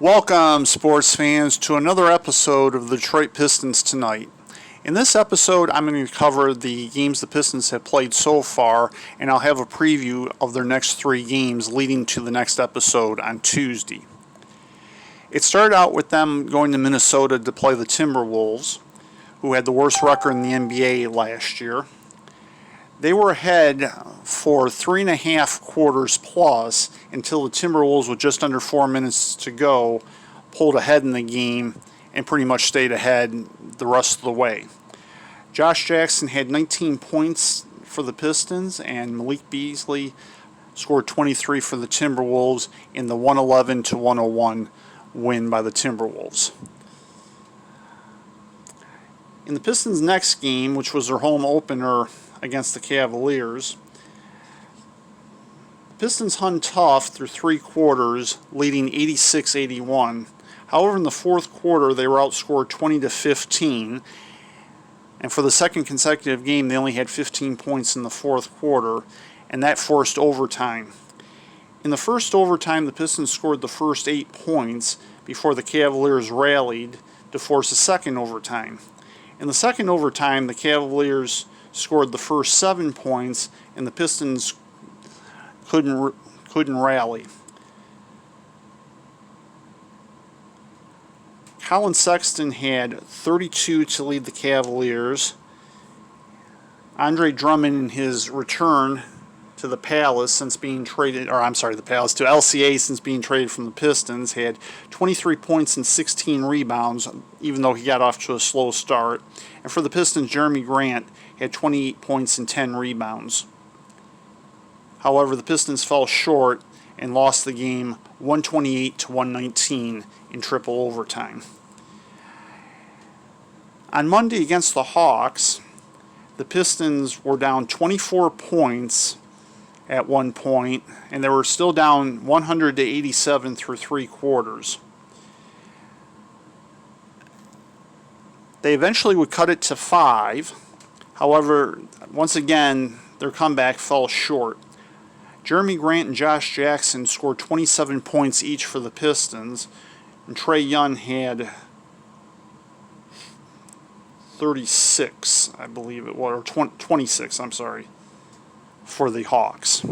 Welcome, sports fans, to another episode of the Detroit Pistons Tonight. In this episode, I'm going to cover the games the Pistons have played so far, and I'll have a preview of their next three games leading to the next episode on Tuesday. It started out with them going to Minnesota to play the Timberwolves, who had the worst record in the NBA last year. They were ahead for 3.5 quarters plus until the Timberwolves, with just under 4 minutes to go, pulled ahead in the game and pretty much stayed ahead the rest of the way. Josh Jackson had 19 points for the Pistons, and Malik Beasley scored 23 for the Timberwolves in the 111-101 win by the Timberwolves. In the Pistons' next game, which was their home opener against the Cavaliers, the Pistons hung tough through 3 quarters, leading 86-81. However, in the fourth quarter, they were outscored 20-15, and for the second consecutive game, they only had 15 points in the fourth quarter, and that forced overtime. In the first overtime, the Pistons scored the first 8 points before the Cavaliers rallied to force a second overtime. In the second overtime, the Cavaliers scored the first 7 points, and the Pistons couldn't rally. Colin Sexton had 32 to lead the Cavaliers. Andre Drummond, in his return to the Palace since being traded, to LCA since being traded from the Pistons, had 23 points and 16 rebounds, even though he got off to a slow start. And for the Pistons, Jeremy Grant had 28 points and 10 rebounds. However, the Pistons fell short and lost the game 128-119 in triple overtime. On Monday against the Hawks, the Pistons were down 24 points at one point, and they were still down 100-87 through 3 quarters. They eventually would cut it to 5. However, once again, their comeback fell short. Jeremy Grant and Josh Jackson scored 27 points each for the Pistons, and Trae Young had 36, I believe it was, or 26, for the Hawks.